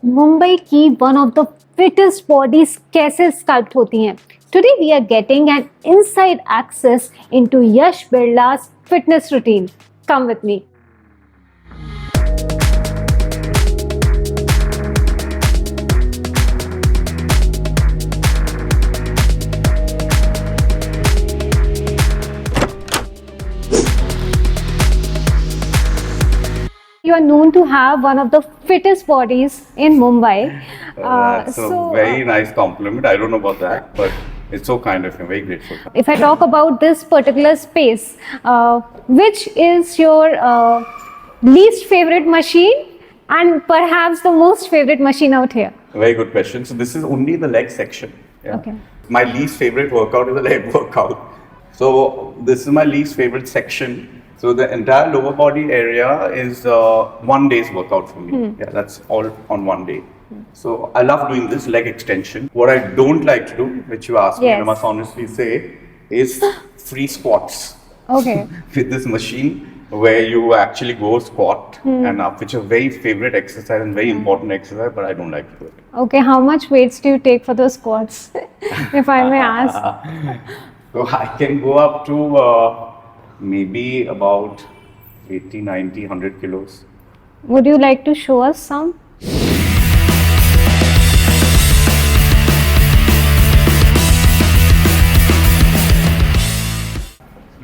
मुंबई की one of the fittest bodies कैसे sculpt होती हैं? Today we are getting an inside access into Yash Birla's fitness routine. Come with me. You are known to have one of the fittest bodies in Mumbai. That's a very nice compliment. I don't know about that, but it's so kind of you. Very grateful. If I talk about this particular space, which is your least favorite machine and perhaps the most favorite machine out here? Very good question. So this is only the leg section. Yeah? Okay. My least favorite workout is the leg workout. So this is my least favorite section. So the entire lower body area is 1 day's workout for me. Yeah, that's all on 1 day. So I love doing this leg extension. What I don't like to do, which you asked me, and I must honestly say, is free squats. Okay. With this machine where you actually go squat and up, which is a very favorite exercise and very important exercise, but I don't like to do it. Okay, how much weights do you take for those squats, if I may ask? So I can go up to maybe about 80, 90, 100 kilos. Would you like to show us some?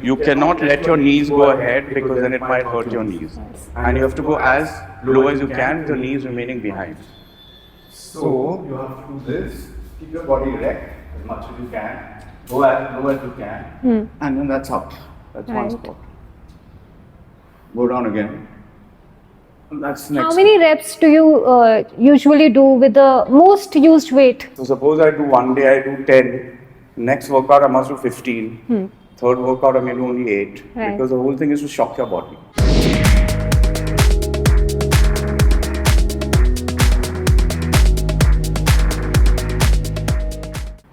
You cannot let your knees go ahead because then it might hurt your knees. And you have to go as low as you can with your knees remaining behind. So you have to do this, keep your body erect as much as you can, go as low as you can, and then that's up. That's one squat. Go down again. And that's next. How many reps do you usually do with the most used weight? So suppose I do 1 day, I do 10. Next workout I must do 15. Third workout I may do only 8. Right. Because the whole thing is to shock your body.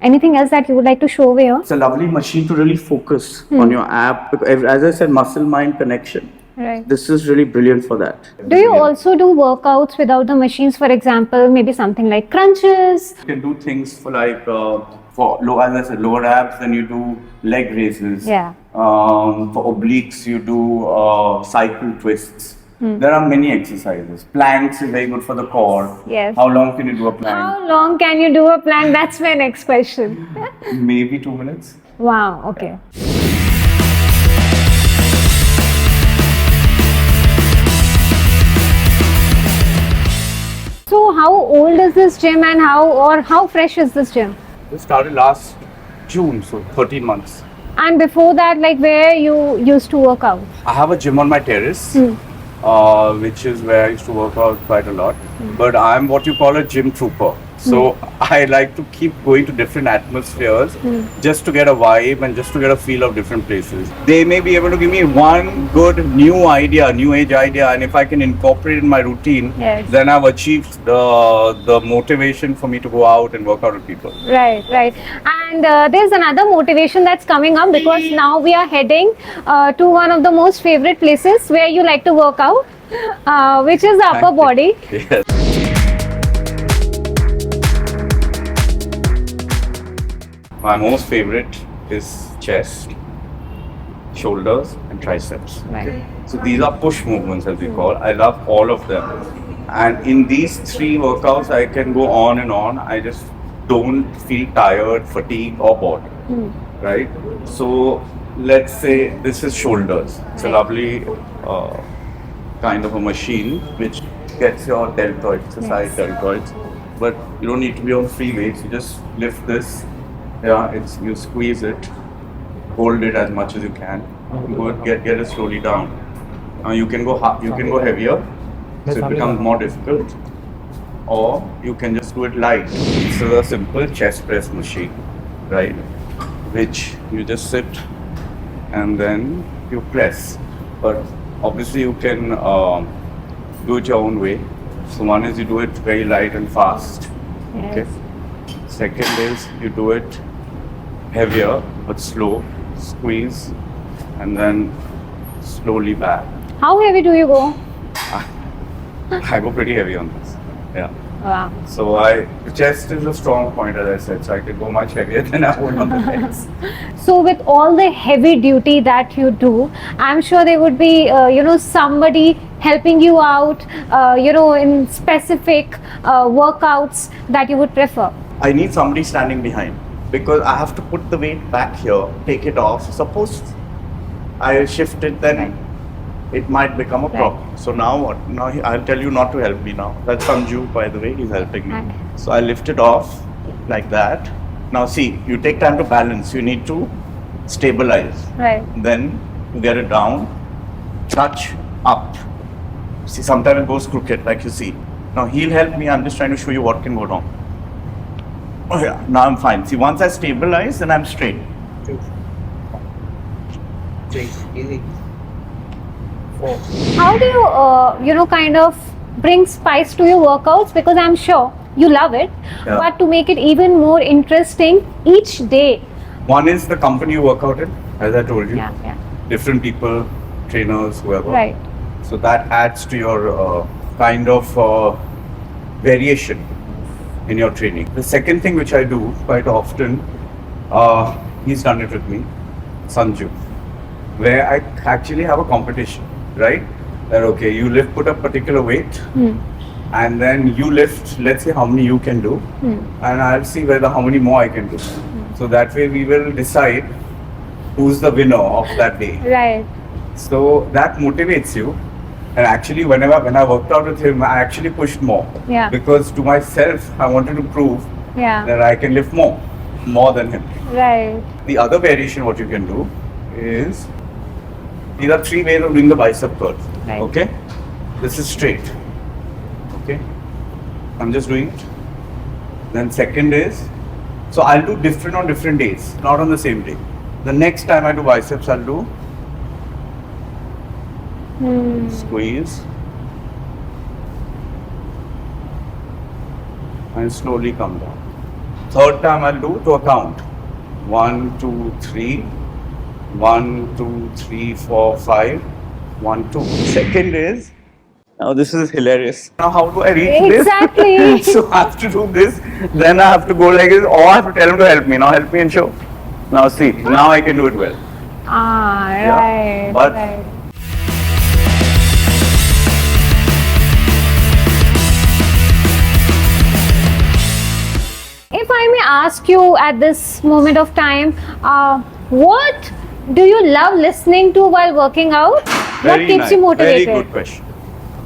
Anything else that you would like to show over here? It's a lovely machine to really focus on your ab. As I said, muscle-mind connection. Right. This is really brilliant for that. Do you also do workouts without the machines? For example, maybe something like crunches? You can do things for like, for as I said, lower abs, then you do leg raises. Yeah. For obliques, you do cycle twists. There are many exercises. Planks is very good for the core. Yes. How long can you do a plank? How long can you do a plank? That's my next question. Maybe 2 minutes. Wow, okay. So how old is this gym and how fresh is this gym? It started last June, so 13 months. And before that, like where you used to work out? I have a gym on my terrace, which is where I used to work out quite a lot. But I'm what you call a gym trooper. So I like to keep going to different atmospheres just to get a vibe and just to get a feel of different places. They may be able to give me one good new idea, new age idea, and if I can incorporate it in my routine, then I've achieved the motivation for me to go out and work out with people. Right, right. And there's another motivation that's coming up because now we are heading to one of the most favorite places where you like to work out, which is the upper body. Yes. My most favorite is chest, shoulders and triceps. Right. So these are push movements as we call. I love all of them. And in these 3 workouts I can go on and on. I just don't feel tired, fatigued or bored. Right? So let's say this is shoulders. It's a lovely kind of a machine which gets your deltoids, the side deltoids. But you don't need to be on free weights. You just lift this. Yeah, you squeeze it, hold it as much as you can. Get it slowly down. You can go heavier, so it becomes more difficult, or you can just do it light. This is a simple chest press machine, right? Which you just sit and then you press. But obviously you can do it your own way. So one is you do it very light and fast. Yes. Okay. Second is you do it heavier but slow, squeeze and then slowly back. How heavy do you go? I go pretty heavy on this. Yeah. Wow. So chest is a strong point, as I said, so I can go much heavier than I would on the legs. So with all the heavy duty that you do, I'm sure there would be, somebody helping you out, in specific workouts that you would prefer. I need somebody standing behind because I have to put the weight back here, take it off. Suppose I shift it, then it might become a problem. So now what? Now I'll tell you not to help me now. That's Sanju, by the way, he's helping me. Okay. So I lift it off like that. Now see, you take time to balance. You need to stabilize. Right. Then you get it down, touch up. See, sometimes it goes crooked, like you see. Now he'll help me. I'm just trying to show you what can go wrong. Oh yeah, now I'm fine. See, once I stabilize, then I'm straight. Easy. 4. How do you, kind of bring spice to your workouts? Because I'm sure you love it, Yeah. but to make it even more interesting each day. One is the company you work out in, as I told you. Yeah. Different people, trainers, whoever. Right. So that adds to your kind of variation in your training. The second thing which I do quite often, he's done it with me, Sanju, where I actually have a competition, right? That okay, you put a particular weight, and then you lift, let's say how many you can do, and I'll see how many more I can do. So that way we will decide who's the winner of that day. Right. So that motivates you. And actually, when I worked out with him, I actually pushed more. Yeah. Because to myself, I wanted to prove Yeah. that I can lift more than him. Right. The other variation, what you can do is, these are 3 ways of doing the bicep curl. Right. Okay? This is straight. Okay? I'm just doing it. Then second is, so I'll do different on different days, not on the same day. The next time I do biceps, I'll do squeeze and slowly come down. Third time I'll do to a count. 1, 2, 3. 1, 2, 3, 4, 5. 1, 2. Second is, now this is hilarious. Now how do I reach Exactly. this? So I have to do this, then I have to go like this, or I have to tell him to help me. Now help me and show. Now see, now I can do it well. Ah, Yeah. right. But- right. If I may ask you at this moment of time, what do you love listening to while working out? What Very keeps nice. you motivated? Very good question.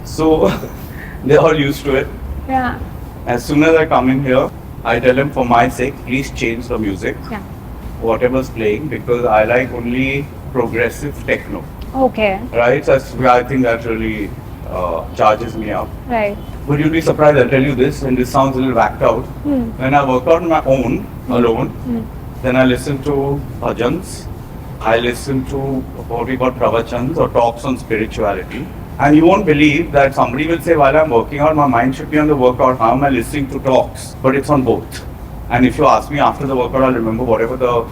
So they're all used to it. Yeah. As soon as I come in here, I tell them for my sake, please change the music, Yeah. whatever's playing, because I like only progressive techno, Okay. right? So I think that really charges me up. Right. But you'll be surprised, I'll tell you this, and this sounds a little whacked out. When I work out on my own, alone, then I listen to bhajans, I listen to what we call pravachans or talks on spirituality. And you won't believe that somebody will say, while I'm working out, my mind should be on the workout. How am I listening to talks? But it's on both. And if you ask me after the workout, I'll remember whatever the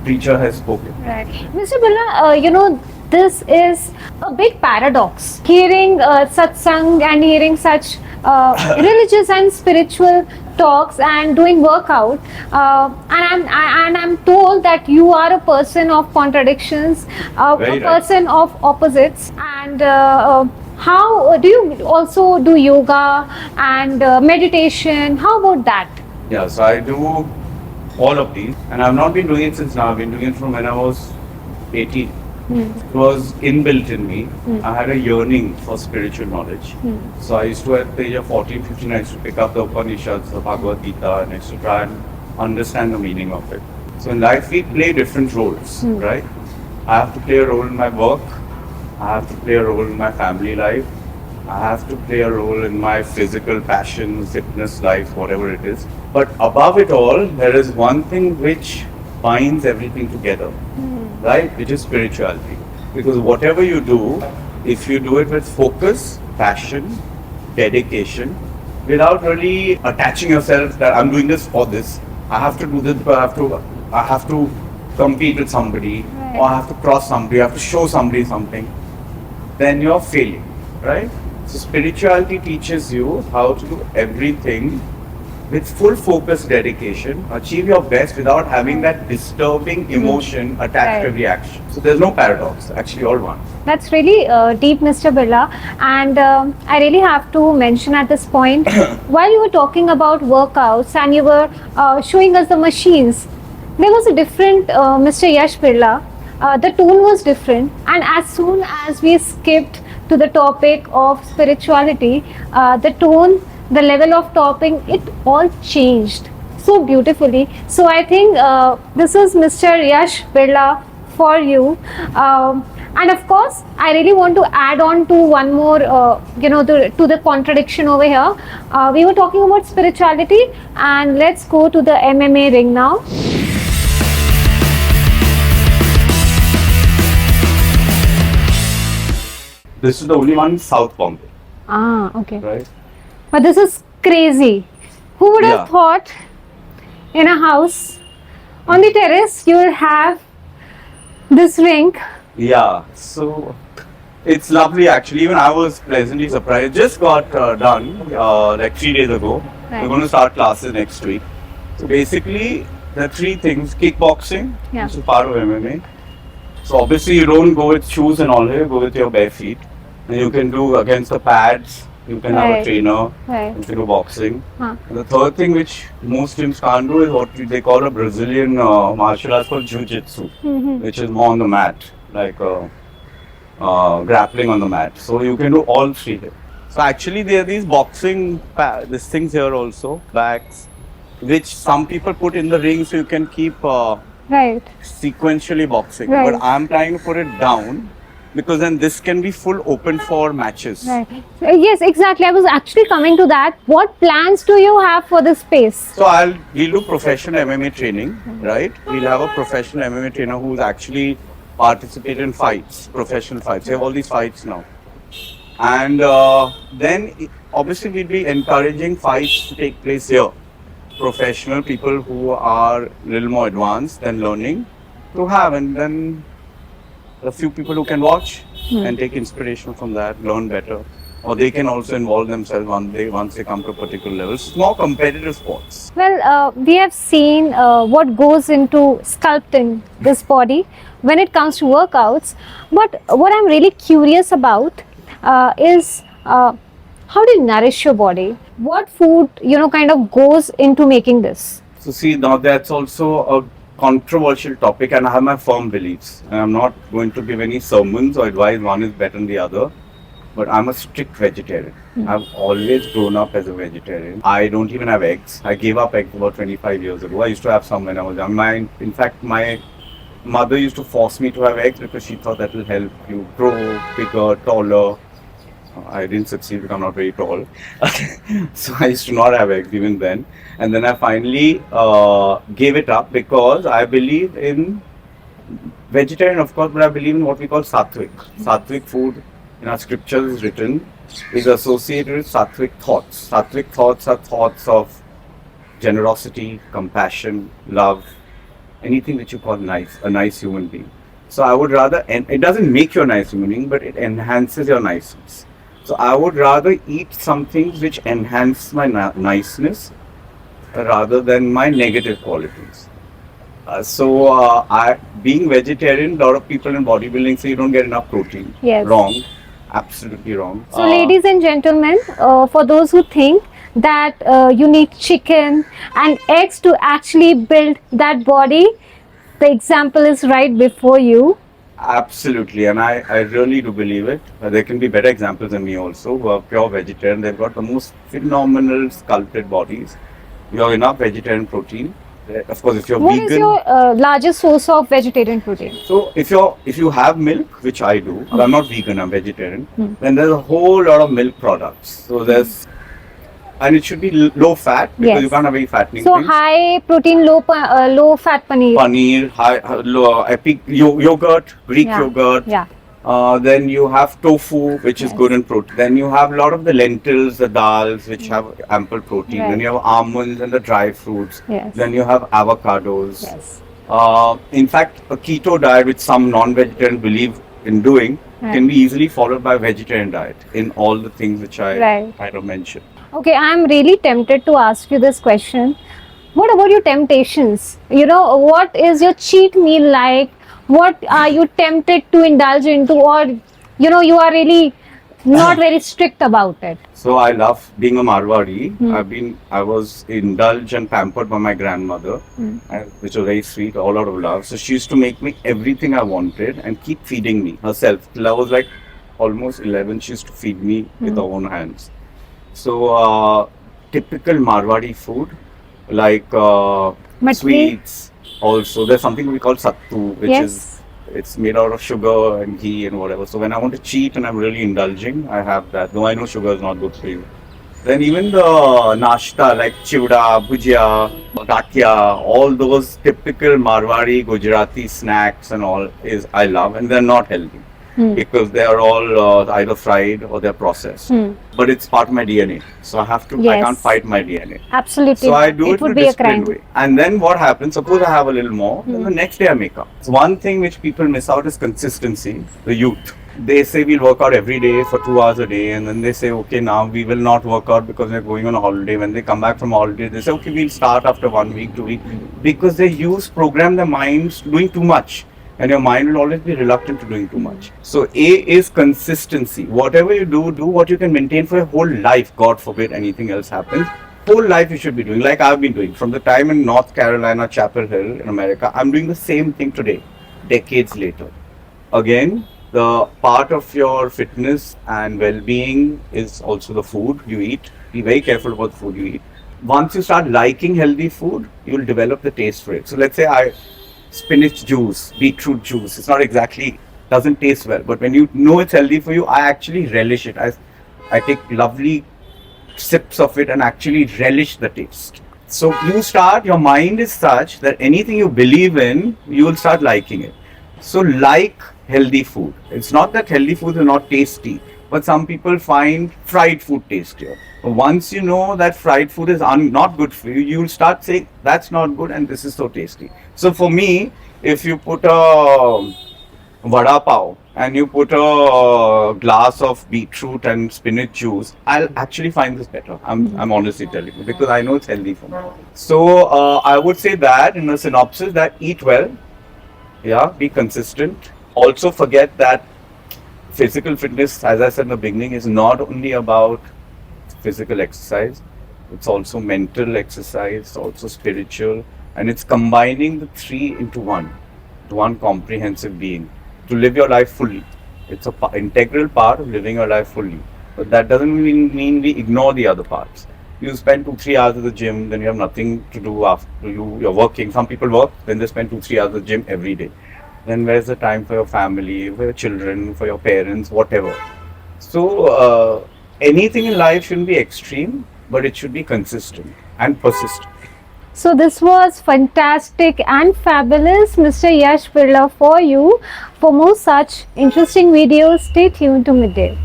preacher has spoken. Right. Mr. Birla, this is a big paradox. Hearing satsang and hearing such religious and spiritual talks and doing workout, and I'm told that you are a person of contradictions, a Very right. person of opposites. And how do you also do yoga and meditation? How about that? Yeah, so I do all of these. And I've not been doing it since now. I've been doing it from when I was 18. It was inbuilt in me. I had a yearning for spiritual knowledge. So I used to, at the age of 14, 15, I used to pick up the Upanishads, the Bhagavad Gita, and I used to try and understand the meaning of it. So in life, we play different roles, right? I have to play a role in my work. I have to play a role in my family life. I have to play a role in my physical passion, fitness life, whatever it is. But above it all, there is one thing which binds everything together, right? Which is spirituality. Because whatever you do, if you do it with focus, passion, dedication, without really attaching yourself that I'm doing this for this, I have to do this, but I have to compete with somebody, or I have to cross somebody, I have to show somebody something, then you're failing, right? So spirituality teaches you how to do everything with full focus, dedication, achieve your best without having that disturbing emotion attached to every action. So there's no paradox, actually all one. That's really deep, Mr. Birla. And I really have to mention at this point, while you were talking about workouts and you were showing us the machines, there was a different Mr. Yash Birla. The tone was different, and as soon as we skipped to the topic of spirituality, the tone, the level of topping, it all changed so beautifully. So I think this is Mr. Yash Birla for you. And of course, I really want to add on to one more, to the contradiction over here. We were talking about spirituality, and let's go to the MMA ring now. This is the only one in South Bombay, Ah, okay. right? But this is crazy. Who would Yeah. have thought in a house on the terrace you will have this ring? Yeah, so it's lovely actually. Even I was pleasantly surprised. Just got done like 3 days ago. Right. We're going to start classes next week. So basically, there are three things: kickboxing, Yeah. which is part of MMA. So obviously, you don't go with shoes and all. You go with your bare feet. And you can do against the pads. You can have a Right. trainer. Right. You can do boxing. Huh. And the third thing, which most gyms can't do, is what they call a Brazilian martial arts called jiu-jitsu, Mhm. which is more on the mat, like grappling on the mat. So you can do all three. So actually, there are these boxing these things here also, bags, which some people put in the ring so you can keep Right. sequentially boxing. Right. But I'm trying to put it down because then this can be full open for matches. Right. Yes, exactly. I was actually coming to that. What plans do you have for this space? So we'll do professional MMA training, right? We'll have a professional MMA trainer who's actually participated in fights, professional fights. We have all these fights now. And then obviously we'll be encouraging fights to take place here. Professional people who are a little more advanced than learning to have, and then a few people who can watch and take inspiration from that, learn better. Or they can also involve themselves once they come to a particular level. It's more competitive sports. Well, we have seen what goes into sculpting this body when it comes to workouts. But what I'm really curious about is how do you nourish your body? What food, kind of goes into making this? So see, now that's also a controversial topic, and I have my firm beliefs. And I'm not going to give any sermons or advise one is better than the other. But I'm a strict vegetarian. I've always grown up as a vegetarian. I don't even have eggs. I gave up eggs about 25 years ago. I used to have some when I was young. In fact, my mother used to force me to have eggs because she thought that will help you grow bigger, taller. I didn't succeed because I'm not very tall. So I used to not have eggs even then. And then I finally gave it up because I believe in vegetarian, of course, but I believe in what we call sattvic. Sattvic food in our scriptures is written is associated with sattvic thoughts. Sattvic thoughts are thoughts of generosity, compassion, love, anything that you call nice, a nice human being. So I would rather, and it doesn't make you a nice human being, but it enhances your niceness. So I would rather eat some things which enhance my niceness rather than my negative qualities. Being vegetarian, a lot of people in bodybuilding say you don't get enough protein. Yes. Wrong. Absolutely wrong. So, ladies and gentlemen, for those who think that you need chicken and eggs to actually build that body, the example is right before you. Absolutely, and I really do believe it. There can be better examples than me also who are pure vegetarian. They've got the most phenomenal sculpted bodies. You have enough vegetarian protein. Of course, if you're What vegan. is your largest source of vegetarian protein? So if you have milk, which I do, but I'm not vegan, I'm vegetarian, then there's a whole lot of milk products. So and it should be low fat because Yes. you can't have very fattening So things. high protein, low fat paneer. Paneer, low, yogurt, Greek Yeah. yogurt. Yeah. Then you have tofu, which is Yes. good in protein. Then you have a lot of the lentils, the dals, which have ample protein. Right. Then you have almonds and the dry fruits. Yes. Then you have avocados. Yes. In fact, a keto diet, which some non-vegetarians believe in doing, can be easily followed by a vegetarian diet in all the things which I Right. kind of mentioned. Okay, I'm really tempted to ask you this question. What about your temptations? What is your cheat meal like? What are you tempted to indulge into, or you are really not very strict about it? So I love being a Marwari. Hmm. I was indulged and pampered by my grandmother, Hmm. which was very sweet, all out of love. So she used to make me everything I wanted and keep feeding me herself. Till I was like almost 11, she used to feed me with her own hands. So typical Marwari food, like Matri? sweets. Also, there's something we call sattu, which is Yes. it's made out of sugar and ghee and whatever. So when I want to cheat and I'm really indulging, I have that. Though I know sugar is not good for you. Then even the nashta like chivda, bhujia, gatia, all those typical Marwari, Gujarati snacks and all is I love, and they're not healthy because they are all either fried or they're processed. But it's part of my DNA, so I have to. I can't Yes. fight my DNA. Absolutely So I not. do it in would a be a disciplined crime. way. And then what happens? Suppose I have a little more, then the next day I make up. So one thing which people miss out is consistency. The youth. They say we'll work out every day for 2 hours a day, and then they say, okay, now we will not work out because we're going on a holiday. When they come back from holiday, they say, okay, we'll start after 1 week, 2 weeks, because they program their minds doing too much. And your mind will always be reluctant to doing too much. So A is consistency. Whatever you do, do what you can maintain for your whole life. God forbid anything else happens. Whole life you should be doing, like I've been doing. From the time in North Carolina, Chapel Hill in America, I'm doing the same thing today, decades later. Again, the part of your fitness and well-being is also the food you eat. Be very careful about the food you eat. Once you start liking healthy food, you'll develop the taste for it. So let's say spinach juice, beetroot juice. It's not exactly doesn't taste well, but when you know it's healthy for you, I actually relish it. I take lovely sips of it and actually relish the taste. So your mind is such that anything you believe in, you will start liking it. So like healthy food. It's not that healthy food is not tasty, but some people find fried food tastier. Once you know that fried food is not good for you, you'll start saying that's not good and this is so tasty. So for me, if you put a vada pav and you put a glass of beetroot and spinach juice, I'll actually find this better. I'm honestly telling you because I know it's healthy for me. So I would say that in a synopsis that eat well, yeah, be consistent. Also forget that physical fitness, as I said in the beginning, is not only about physical exercise. It's also mental exercise, it's also spiritual, and it's combining the three into one comprehensive being to live your life fully. It's a integral part of living your life fully. But that doesn't mean we ignore the other parts. You spend 2-3 hours at the gym, then you have nothing to do after you're working. Some people work, then they spend 2-3 hours at the gym every day. Then where's the time for your family, for your children, for your parents, whatever? So anything in life shouldn't be extreme, but it should be consistent and persistent. So this was fantastic and fabulous, Mr. Yash Birla, for you. For more such interesting videos, stay tuned to Midday.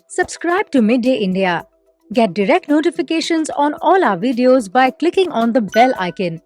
Subscribe to Midday India. Get direct notifications on all our videos by clicking on the bell icon.